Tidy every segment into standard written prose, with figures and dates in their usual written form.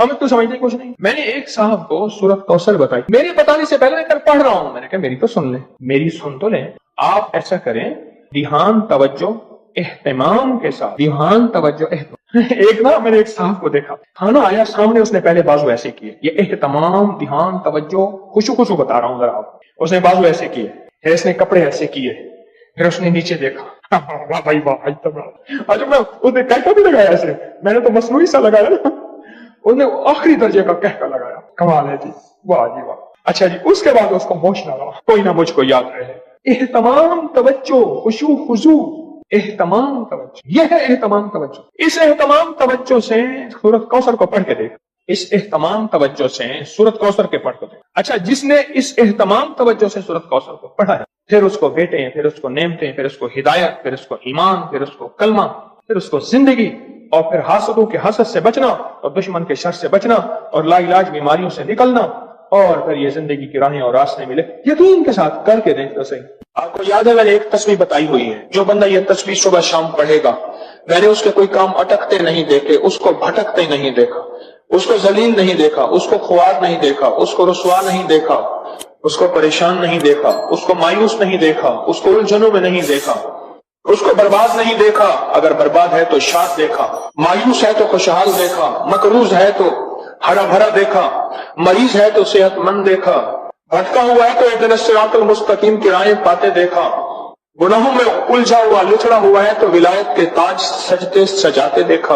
ہمیں تو سمجھنے کچھ نہیں. میں نے ایک صاحب کو سورت کوثر بتائی, میرے بتانے سے پہلے میں کل پڑھ رہا ہوں, میں نے کہا میری تو سن لیں, میری سن تو لیں. آپ ایسا کریں, دھیان توجہ اہتمام کے ساتھ, دھیان توجہ اہتمام. ایک نا میں نے ایک صاحب کو دیکھا, کھانا آیا سامنے, اس نے پہلے بازو ایسے کیے, یہ اہتمام دھیان توجہ خوشو بتا رہا ہوں ذرا آپ. اس نے بازو ایسے کیے, پھر اس نے کپڑے ایسے کیے, پھر اس نے نیچے دیکھا, واہ بھائی واہ, اچھا میں اس نے کہہ بھی لگایا ایسے, میں نے تو مصنوعی سا لگایا نا, اس نے آخری درجے کا کہہ لگایا, کمال ہے جی, واہ جی واہ. اچھا جی, اس کے بعد اس کو ہوش نہ رہا, کوئی نہ مجھ کو یاد رہے. اہتمام توجہ خشوع خضوع, اہتمام توجہ, یہ ہے اہتمام توجہ. اس اہتمام توجہ سے سورت کوثر کو پڑھ کے دیکھ, اس اہتمام توجہ سے سورت کوثر کے پڑھ کے دیکھ. اچھا, جس نے اس اہتمام توجہ سے سورت کوثر کو پڑھا ہے, پھر اس کو بیٹے, پھر اس کو نعمتیں, پھر اس کو ہدایت, پھر اس کو ایمان, پھر اس کو کلمہ, پھر اس کو زندگی, اور پھر حاسدوں کے حسد سے بچنا, اور دشمن کے شر سے بچنا, اور لا علاج بیماریوں سے نکلنا, اور پھر یہ زندگی کی راہیں اور راستے ملے. یقین کے ساتھ کر کے دیکھ تو صحیح. آپ کو یاد ہے میں نے ایک تسبیح بتائی ہوئی ہے, جو بندہ یہ تسبیح صبح شام پڑھے گا, میں نے اس کے کوئی کام اٹکتے نہیں دیکھے, اس کو بھٹکتے نہیں دیکھا, اس کو ذلیل نہیں دیکھا, اس کو خوار نہیں دیکھا, اس کو رسوا نہیں دیکھا, اس کو پریشان نہیں دیکھا, اس کو مایوس نہیں دیکھا, اس کو الجھنوں میں نہیں دیکھا, اس کو برباد نہیں دیکھا, اگر برباد ہے تو شاد دیکھا, مایوس ہے تو خوشحال دیکھا, مقروض ہے تو ہرا بھرا دیکھا, مریض ہے تو صحت مند دیکھا, بھٹکا ہوا ہے تو اہدنا الصراط المستقیم کی راہیں پاتے دیکھا, گناہوں میں الجھا ہوا لچڑا ہوا ہے تو ولایت کے تاج سجتے سجاتے دیکھا.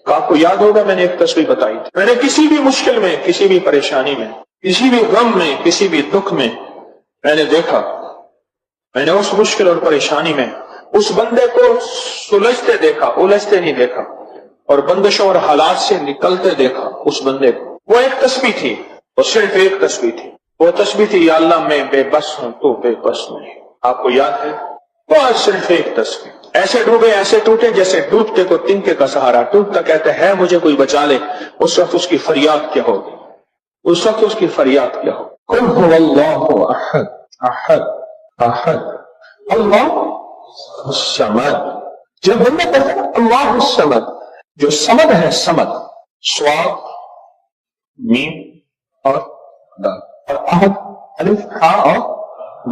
آپ کو یاد ہوگا میں نے ایک تسبیح بتائی تھی, میں نے کسی بھی مشکل میں, کسی بھی پریشانی میں, کسی بھی غم میں, کسی بھی دکھ میں میں نے دیکھا, میں نے اس مشکل اور پریشانی میں اس بندے کو سلجھتے دیکھا, الجھتے نہیں دیکھا, اور بندشوں اور حالات سے نکلتے دیکھا اس بندے کو. وہ ایک تسبیح تھی, وہ صرف ایک تسبیح تھی, وہ تسبیح تھی, یا اللہ میں بے بس ہوں تو بے بس نہیں. آپ کو یاد ہے, وہ صرف ایک تسبیح. ایسے ڈوبے ایسے ٹوٹے جیسے ڈوبتے کو تنکے کا سہارا, ٹوٹتا کہتے ہے مجھے کوئی بچا لے, اس وقت اس کی فریاد کیا ہوگی, اس وقت اس کی فریاد کیا ہوگی. قل هو اللہ احد احد احد اللہ الصمد. جب ہم نے کہا اللہ الصمد, جو صمد ہے, صمد صاد میم اور دال, اور احد الف ہا اور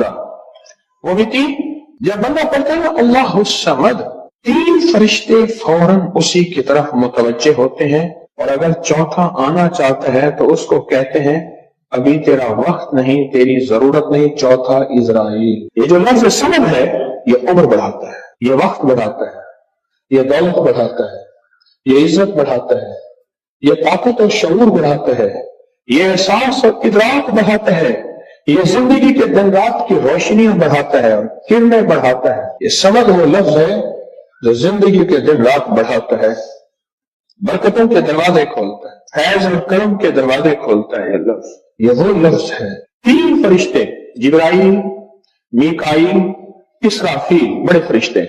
دال, وہ بھی تین. جب بندہ پڑھتا ہے اللہ الصمد, تین فرشتے فوراً اسی کی طرف متوجہ ہوتے ہیں, اور اگر چوتھا آنا چاہتا ہے تو اس کو کہتے ہیں ابھی تیرا وقت نہیں, تیری ضرورت نہیں, چوتھا اسرائیل. یہ جو لفظ صمد ہے یہ عمر بڑھاتا ہے, یہ وقت بڑھاتا ہے, یہ دولت بڑھاتا ہے, یہ عزت بڑھاتا ہے, یہ طاقت اور شعور بڑھاتا ہے, یہ احساس اور ادراک بڑھاتا ہے, یہ زندگی کے دن رات کی روشنیاں بڑھاتا ہے اور کرنیں بڑھاتا ہے. یہ سمد وہ لفظ ہے جو زندگی کے دن رات بڑھاتا ہے, برکتوں کے دروازے کھولتا ہے, فیض اور کرم کے دروازے کھولتا ہے. یہ لفظ, یہ وہ لفظ ہے. تین فرشتے, جبرائیل, میکائیل, اسرافیل, بڑے فرشتے,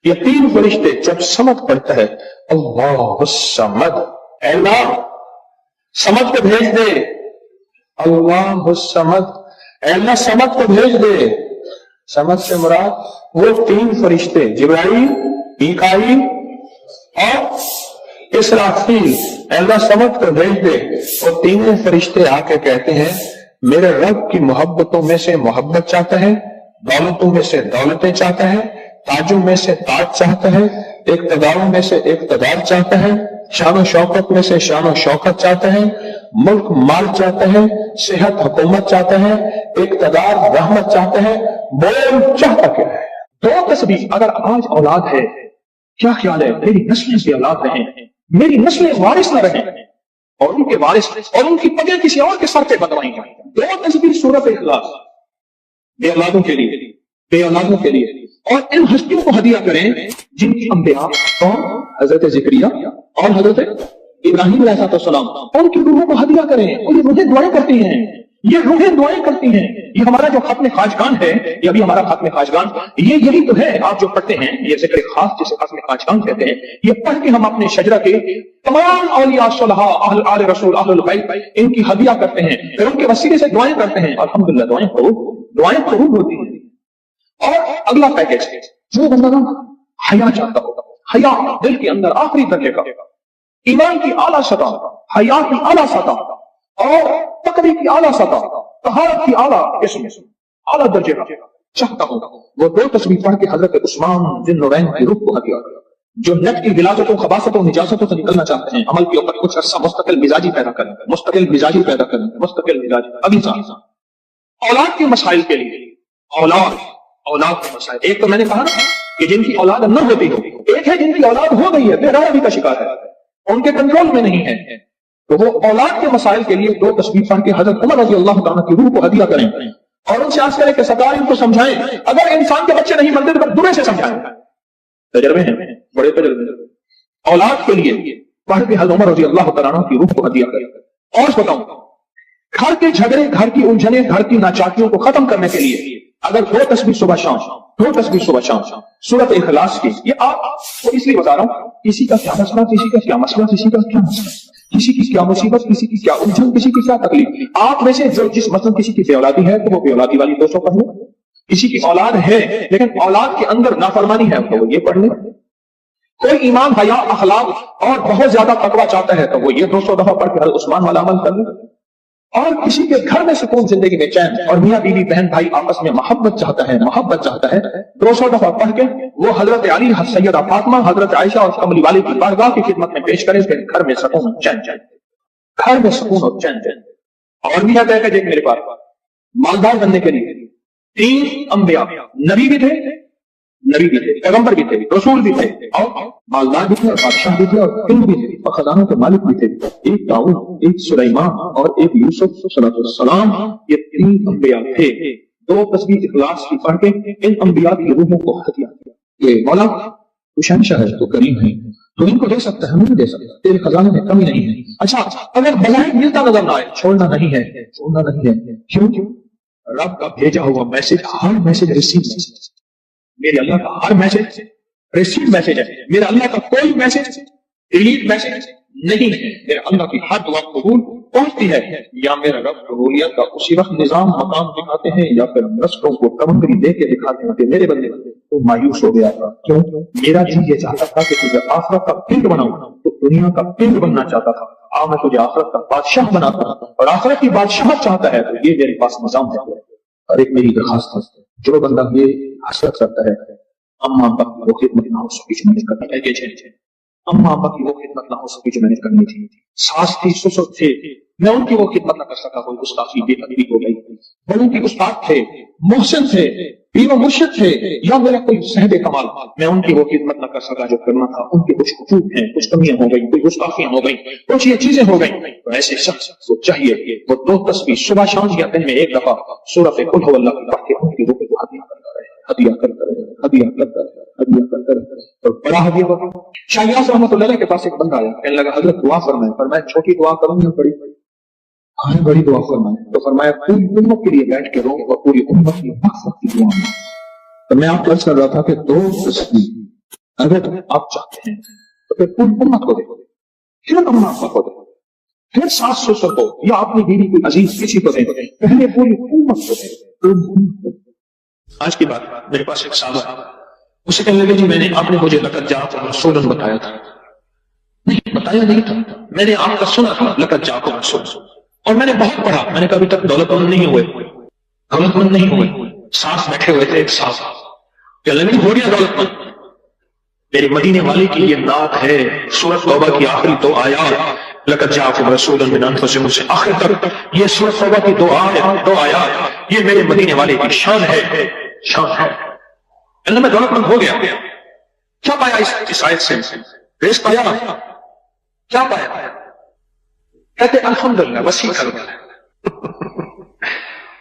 یہ تین فرشتے جب سمد پڑھتا ہے اللہ الصمد, اے اللہ سمد کو بھیج دے, اللہ الصمد, اے اللہ سمد کو بھیج دے. سمد سے مراد وہ تین فرشتے جبرائیل, میکائیل اور اسرافیل, اے اللہ سمد کو بھیج دے. وہ تینوں فرشتے آ کے کہتے ہیں میرے رب کی محبتوں میں سے محبت چاہتا ہے, دولتوں میں سے دولتیں چاہتا ہے, تاجوں میں سے تاج چاہتا ہے, اقتداروں میں سے اقتدار چاہتا ہے, شان و شوکت میں سے شان و شوکت چاہتا ہے, ملک مال چاہتا ہے, صحت حکومت چاہتا ہے, اقتدار رحمت چاہتا ہے. بول چاہتا کیا ہے؟ دو تسبیح. اگر آج اولاد ہے, کیا خیال ہے میری نسلیں سے اولاد رہیں, میری نسلیں وارث نہ رہیں, اور ان کے وارث اور ان کی پگیں کسی اور کے سر پہ بدوائی جائیں. دو تسبیح سورۃ اخلاص, بے اولادوں کے لیے, بے اولادوں کے لیے, اور ان ہستیوں کو ہدیہ کریں جن کی انبیاء اور حضرت زکریا اور حضرت ابراہیم علیہ السلام, ان کی روحوں کو ہدیہ کریں. اور یہ روحیں دعائیں کرتی ہیں, یہ روحیں دعائیں کرتی ہیں. یہ ہمارا جو ختم خواجگان ہے, یہ ابھی ہمارا ختم خواجگان, یہ یہی تو ہے آپ جو پڑھتے ہیں, یہ ذکر خاص جسے ختم خواجگان کہتے ہیں. یہ پڑھ کے ہم اپنے شجرہ کے تمام اولیاء صلحاء, اہل آل رسول, اہل البیت, ان کی ہدیہ کرتے ہیں, پھر ان کے وسیلے سے دعائیں کرتے ہیں. الحمدللہ دعائیں قبول ہوتی ہیں. اور اگلا پیکج ہے جو بندہ حیا چاہتا ہوگا, حیا دل کے اندر آخری درجے کا, ایمان کی اعلیٰ سطح، حیا کی اعلیٰ سطح اور تقوی کی اعلیٰ سطح، طہارت کی اعلیٰ قسم، اعلیٰ درجے کا چاہتا ہوں وہ دو تصویر پڑھ کے حضرت عثمان ذی النورین کی روح کو ہدیہ کرے جو نفس کی غلاظتوں، خباثتوں، نجاستوں سے نکلنا چاہتے ہیں، عمل کے اوپر کچھ عرصہ مستقل مزاجی پیدا کریں، مستقل مزاجی پیدا کریں، مستقل مزاجی۔ ابھی اولاد کے مسائل کے لیے، اولاد کے مسائل، ایک تو میں نے کہا نا کہ جن کی اولاد نہ ہوتی ہو، ایک ہے جن کی اولاد ہو گئی ہے، بے روی کا شکار ہے، ان کے کنٹرول میں نہیں ہے، تو وہ اولاد کے مسائل کے لیے دو تصویر پڑھ کے حضرت عمر رضی اللہ تعالیٰ کی روح کو ہدیہ کریں اور ان سے عرض کریں کہ سرکار ان کو سمجھائیں، اگر انسان کے بچے نہیں بنتے تو درے سے سمجھائیں۔ تجربے ہیں، بڑے تجربے۔ اولاد کے لیے پڑھ کے حضرت عمر رضی اللہ تعالیٰ کی روح کو ہدیہ کریں۔ اور بتاؤں، گھر کے جھگڑے، گھر کی الجھنیں، گھر کی ناچاکیوں کو ختم کرنے کے لیے اگر دو تصویر صبح شام، دو تصویر صبح شام سورۃ اخلاص کی، یہ آپ کو اس لیے بتا رہا ہوں، کسی کا کیا مسئلہ، کسی کا کیا مسئلہ، کسی کا کیا مسئلہ، کسی کی کیا مصیبت، کسی کی کیا الجھن، کسی کی کیا تکلیف، آپ میں سے جو جس مثلا کسی کی بے اولادی ہے تو وہ بے اولادی والی 200 پڑھ لیں، کسی کی اولاد ہے لیکن اولاد کے اندر نافرمانی ہے تو وہ یہ پڑھ لیں، کوئی ایمان، حیا، اخلاق اور بہت زیادہ تقویٰ چاہتا ہے تو وہ یہ 200 دفعہ پڑھ کے حضرت عثمان والا عمل کر لیں، اور کسی کے گھر میں سکون، زندگی میں چین اور میاں بیوی بہن بھائی آپس میں محبت چاہتا ہے 200 دفعہ پڑھ کے وہ حضرت علی، سیدہ فاطمہ، حضرت عائشہ اور کملی والی کی بارگاہ کی خدمت میں پیش کرے، پھر گھر میں سکون چین، گھر میں سکون اور چین۔ اور بھی کہتے ہیں کہ میرے پاس مالدار بننے کے لیے 3 انبیاء، نبی بھی تھے، پیغمبر بھی تھے، رسول بھی تھے، اور مالدار بھی تھے، اور بادشاہ بھی تھے، اور علم بھی تھے، اور خزانوں کے مالک بھی تھے، ایک داؤد، ایک سلیمان اور ایک یوسف صلی السلام، یہ 3 انبیاء تھے۔ 2 تصویر اخلاص کی پڑھ کے ان انبیاء کی روحوں کو ہدیہ کیا کہ مولا تو شہنشاہ ہے، تو کریم ہے، تو ان کو دے سکتا ہے، ہمیں نہیں دے سکتا، تیرے خزانے میں کمی نہیں ہے۔ اچھا اگر بظاہر ملتا نظر نہ آئے، چھوڑنا نہیں ہے، کیوں؟ رب کا بھیجا ہوا میسج، ہر میسج ریسیو، میرے اللہ کا ہر میسج ریسیو میسج ہے، میرا اللہ کا کوئی میسج ڈیلیٹ میسج نہیں ہے، میرے اللہ کی ہر دعا قبول پہنچتی ہے، یا میرا رب قبولیت کا اسی وقت نظام مقام دکھاتے ہیں یا پھر رسلوں کو کمنگری دے کے دکھاتے ہیں کہ میرے بندے تو مایوس ہو گیا تھا، کیوں؟ میرا جی یہ چاہتا تھا کہ تجھے آخرت کا کنگ بناؤں، تو دنیا کا کنگ بننا چاہتا تھا، میں تجھے آخرت کا بادشاہ بناتا ہوں، اور آخرت کی بادشاہت چاہتا ہے تو یہ میرے پاس نظام ہے۔ اور ایک میری درخواست ہے، جو بندہ یہ حسرت کرتا ہے اما ابا کی وہ خدمت نہ ہو سکی جو میں نے کرنی تھی، اما ابا کی وہ خدمت نہ ہو سکی جو میں نے کرنی تھی، ساس تھی، سسر تھے، میں ان کی وہ خدمت نہ کر سکا، کوئی گستاخی بے ادبی ہو گئی، بڑوں کی استاد تھے، محسن تھے، پیر و مرشد تھے، یا میرا کوئی صاحب کمال، میں ان کی وہ خدمت نہ کر سکا جو کرنا تھا، ان کے کچھ حقوق ہیں، کچھ کمیاں ہو گئی، کوئی گستاخیاں ہو گئی، کچھ یہ چیزیں ہو گئی، تو ایسے شخص کو چاہیے کہ وہ 2 تصویر صبح شام یا دن میں 1 دفعہ سورۃ قل هو اللہ کی پڑھ کے ان کی روح کو ہدیہ کرتا رہے، اور بڑا ہدیہ ہوگا۔ شاہ یاس رحمۃ اللہ علیہ کے پاس ایک بندہ آیا، کہنے لگا حضرت دعا فرمائیں، فرمایا چھوٹی دعا کروں یا بڑی؟ بڑی دعا فرمائیں، تو فرمایا پوری امت کے لیے بیٹھ کے رو اور پوری امت کی مغفرت کی دعا۔ تو میں آپ کو عرض کر رہا تھا کہ 2 تصویر اگر آپ چاہتے ہیں تو پھر پوری امت کو دے، پھر اما ابا کو دے، پھر ساس سسر کو یا اپنی بیوی کوئی عزیز کسی کو دے، پہلے پوری امت کو دے۔ آج کی بات، میرے پاس ایک صاحب اسے کہنے لگے جی میں نے آپ نے مجھے لقد جاءکم رسول بتایا تھا، نہیں بتایا نہیں تھا، میں نے آپ کا سنا تھا لقد جاءکم رسول، اور میں نے بہت پڑھا، میں نے کبھی تک دولت مند نہیں ہوئے، ساتھ بیٹھے ہوئے تھے ایک صاحب، کہنے لگے ہو گیا دولت مند، میرے مدینے والے کی یہ نعت ہے، سورۃ توبہ کی آخری 2 آیات، لقد جاءکم رسول من انفسکم سے آخر تک یہ سورۃ توبہ کی 2 آیات، یہ میرے مدینے والے کی شان ہے۔ میں دولت مند ہو گیا، کیا پایا اس آیت سے؟ ریس پایا، کیا پایا؟ کہتے الحمدللہ وسیع کر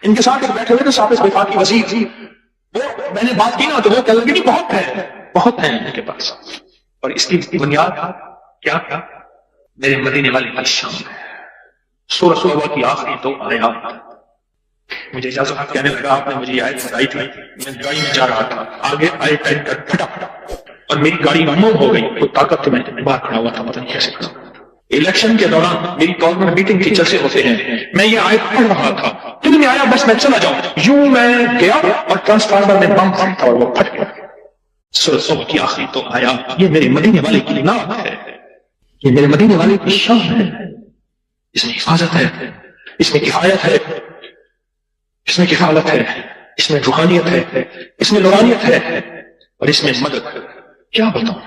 ان کے ساتھ بیٹھے ہوئے تھے صاحب وفاقی وزیر، وہ میں نے بات کی نا تو وہ کہہ لگے بہت ہیں ان کے پاس، اور اس کی بنیاد کیا میرے مدینے والے کی شان ہے۔ سورۃ توبہ کی آخری 2 آیات۔ مجھے اجازت کہنے لگا آپ نے مجھے یہ آیت بتائی تھی، میں گاڑی میں جا رہا تھا، آگے آئے ٹائم کر پھٹا اور میری گاڑی موم ہو گئی، کوئی طاقت تھی، میں باہر کھڑا ہوا تھا، پتہ نہیں کیسے کھڑا۔ الیکشن کے دوران میری گورنمنٹ میٹنگ کی جلسے ہوتے ہیں، میں یہ آیت پڑھ رہا تھا، دل میں آیا بس میں چلا جاؤں، یوں میں گیا اور ٹرانسفارمر میں بم تھا اور وہ پھٹ گیا۔ سورۃ توبہ کی آخری 2 آیات، یہ میرے مدینے والے کی نعت ہے۔ یہ میرے مدینے والے کی شان ہے، اس میں حفاظت ہے، اس میں کفایت ہے، اس میں کفالت ہے، اس میں روحانیت ہے، اس میں نورانیت ہے، اور اس میں مدد۔ کیا بتاؤں،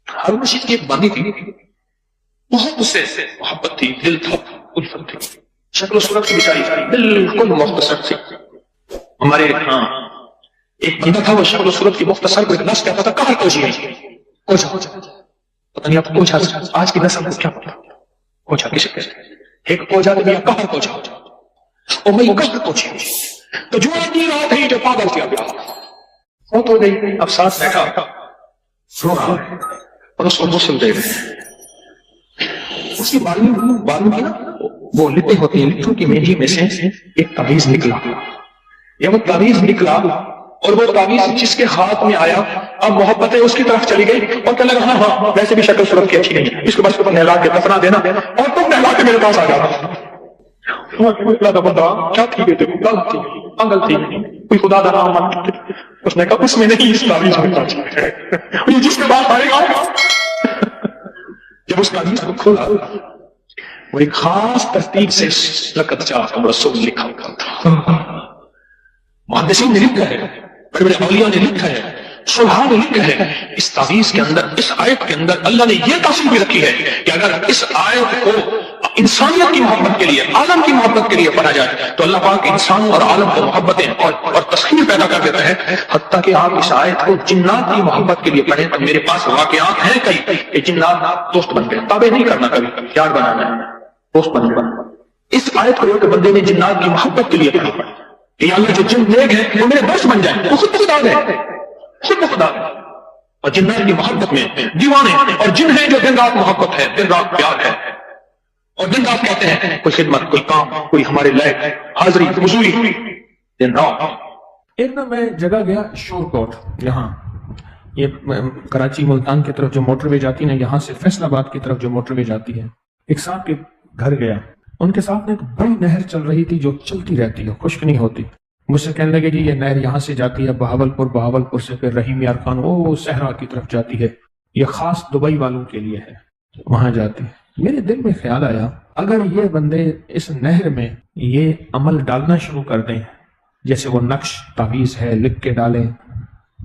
ہارون رشید کی ایک باندھی تھی، بہت اس سے محبت تھی، دل تھا، الفت تھی، شکل و صورت کی بیچاری بالکل مختصر تھی۔ ہمارے ہاں ایک بندہ تھا، وہ شکل و صورت کی مختصر کو ایک لفظ کہتا تھا، کہاں کوچی ہے، کوچا، پتہ نہیں آپ کوچا آج کی نسل کو کیا پتا کوچا کسے کہتے ہیں، ایک کوچا تو بھی کہاں کوچا، اور میں کہاں کوچی تو جو آدمی رات ہے جو پاگل کیا گیا، فوت ہو گئی، اب ساتھ بیٹھا رو رہا ہے اور اس کو غسل دے رہے، اس کی بالوں میں نا وہ لٹیں ہوتی ہیں، لٹوں کی میجی میں سے ایک تعویذ نکلا، یا وہ تعویذ نکلا اور وہ تعویذ جس کے ہاتھ میں آیا اب محبتیں اس کی طرف چلی گئی اور کہنے لگا ہاں ہاں ویسے بھی شکل صورت کی اچھی نہیں ہے، اس کو بس نہلا کے دفنا دینا اور تم نہلا کے میرے پاس آ جانا۔ بندہ کیا تھی بیٹے تھی پاگل تھی، کوئی خدا دا نام مانتی، اس نے کہا اس میں نہیں، اس تعویذ میں یہ جس کے بعد آئے گا۔ جب اس تعویذ کو کھولا وہ ایک خاص ترتیب سے لقد جاءکم رسول لکھا ہوا تھا، محدثین نے لکھا ہے، بڑے بڑے اولیاء نے لکھا ہے، صلحاء نے لکھا ہے، اس تعویذ کے اندر، اس آیت کے اندر اللہ نے یہ تاثیر بھی رکھی ہے کہ اگر اس آیت کو انسانیت کی محبت کے لیے، عالم کی محبت کے لیے پڑھا جائے تو اللہ پاک انسان اور عالم کو محبتیں اور تسخیر پیدا کر دیتا ہے، حتیٰ کہ آپ اس آیت کو جنات کی محبت کے لیے پڑھیں تو میرے پاس واقعات ہیں کئی کہ جنات دوست بن گئے، تابع نہیں کرنا، کبھی یاد بنانا ہے، دوست بن گئے۔ اس آیت کو ایک بندے نے جنات کی محبت کے لیے پڑھا کہ اللہ جو جن نیک ہیں وہ میرے دوست بن جائیں، وہ خود خدا ہے، خود خدا ہے، اور جنات کی محبت میں دیوانے اور جن ہیں جو دن رات محبت ہے، دن رات پیار ہے، اور دن رات کہتے ہیں کوئی خدمت، کوئی کام، کوئی ہمارے لائق حاضری حضوری دن رات۔ ایک دن میں جگہ گیا شور کوٹ، یہاں یہ کراچی ملتان کی طرف جو موٹر وے جاتی ہے، یہاں سے فیصل آباد کی طرف جو موٹر وے جاتی ہے، ایک صاحب کے گھر گیا، ان کے ساتھ ایک بڑی نہر چل رہی تھی جو چلتی رہتی ہے، خشک نہیں ہوتی۔ مجھ سے کہنے لگے جی یہ نہر یہاں سے جاتی ہے بہاولپور، بہاولپور سے پھر رحیم یار خان وہ صحرا کی طرف جاتی ہے، یہ خاص دبئی والوں کے لیے ہے، وہاں جاتی ہے۔ میرے دل میں خیال آیا اگر یہ بندے اس نہر میں یہ عمل ڈالنا شروع کر دیں، جیسے وہ نقش تعویذ ہے لکھ کے ڈالیں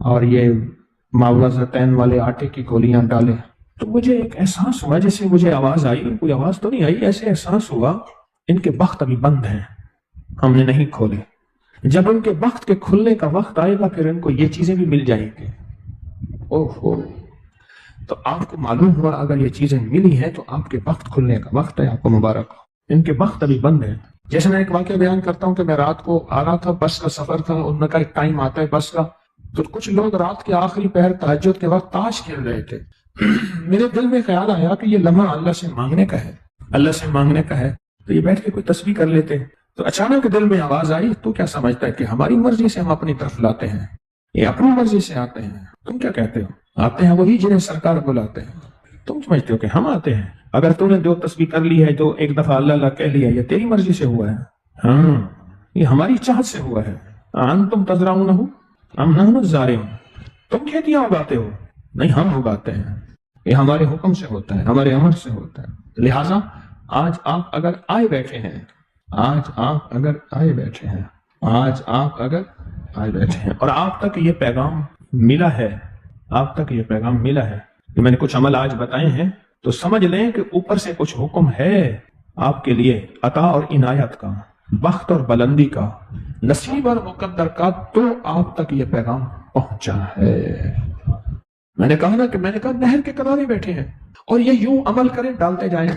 اور یہ معوذتین والے آٹے کی گولیاں ڈالیں، تو مجھے ایک احساس ہوا، جیسے مجھے آواز آئی، کوئی آواز تو نہیں آئی، ایسے احساس ہوا ان کے بخت ابھی بند ہیں، ہم نے نہیں کھولے، جب ان کے بخت کے کھلنے کا وقت آئے گا پھر ان کو یہ چیزیں بھی مل جائیں گی۔ اوہ، تو آپ کو معلوم ہوا اگر یہ چیزیں ملی ہیں تو آپ کے بخت کھلنے کا وقت ہے، آپ کو مبارک ہو، ان کے بخت ابھی بند ہیں۔ جیسے میں ایک واقعہ بیان کرتا ہوں کہ میں رات کو آ رہا تھا، بس کا سفر تھا، ان کا ایک ٹائم آتا ہے بس کا، تو کچھ لوگ رات کے آخری پہر تہجد کے وقت تاش کھیل رہے تھے۔ میرے دل میں خیال آیا کہ یہ لمحہ اللہ سے مانگنے کا ہے، اللہ سے مانگنے کا ہے، تو یہ بیٹھ کے کوئی تسبیح کر لیتے۔ تو اچانک دل میں آواز آئی، تو کیا سمجھتا ہے کہ ہماری مرضی سے ہم اپنی طرف لاتے ہیں، یہ اپنی مرضی سے آتے ہیں؟ تم کیا کہتے ہو؟ آتے ہیں وہی جنہیں سرکار بلاتے ہیں، تم سمجھتے ہو کہ ہم آتے ہیں؟ اگر تم نے جو تسبیح کر لی ہے، جو ایک دفعہ اللہ اللہ کہہ لیا، یہ تیری مرضی سے ہوا ہے؟ ہاں، یہ ہماری چاہت سے ہوا ہے۔ انتم تزرعونہ ام نحن الزارعون، تم کھیتیاں اگاتے ہو؟ نہیں، ہم اگاتے ہیں، یہ ہمارے حکم سے ہوتا ہے، ہمارے امر سے ہوتا ہے۔ لہٰذا آج آپ اگر آئے بیٹھے ہیں، آج آپ اگر آئے بیٹھے ہیں، آج آپ اگر آئے بیٹھے ہیں اور آپ تک یہ پیغام ملا ہے، آپ تک یہ پیغام ملا ہے کہ میں نے کچھ عمل آج بتائے ہیں، تو سمجھ لیں کہ اوپر سے کچھ حکم ہے آپ کے لیے، عطا اور عنایت کا، بخت اور بلندی کا، نصیب اور مقدر کا، تو آپ تک یہ پیغام پہنچا ہے۔ میں نے کہا نا کہ نہر کے کنارے بیٹھے ہیں اور یہ یوں عمل کریں، ڈالتے جائیں،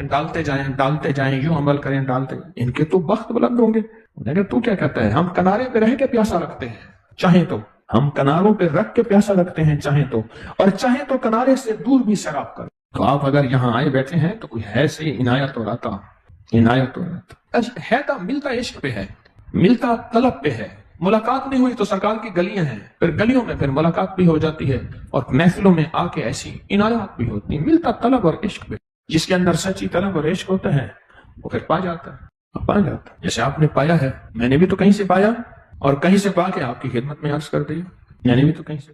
ڈالتے جائیں، ڈالتے جائیں، یوں عمل کریں، ڈالتے جائیں، ان کے تو بخت بلند ہوں گے۔ لیکن تو کیا کہتا ہے؟ ہم کنارے پہ رہ کے پیاسا رکھتے ہیں، چاہیں تو ہم کناروں پہ رکھ کے پیاسا رکھتے ہیں، چاہیں تو، اور چاہیں تو کنارے سے دور بھی سیراب کر۔ تو آپ اگر یہاں آئے بیٹھے ہیں تو کوئی ہے سے عنایت اور عطا، عنایت اور عطا ہے، تو ملتا عشق پہ ہے، ملتا طلب پہ ہے۔ ملاقات نہیں ہوئی تو سرکار کی گلیاں ہیں، پھر گلیوں میں پھر ملاقات بھی ہو جاتی ہے، اور محفلوں میں آ کے ایسی عنایات بھی ہوتی ہیں، ملتا طلب اور عشق پہ۔ جس کے اندر سچی طلب اور عشق ہوتا ہے وہ پھر پا جاتا ہے، پا جاتا ہے۔ جیسے آپ نے پایا ہے، میں نے بھی تو کہیں سے پایا، اور کہیں سے پا کے آپ کی خدمت میں عرض کر دیا، میں نے بھی تو کہیں سے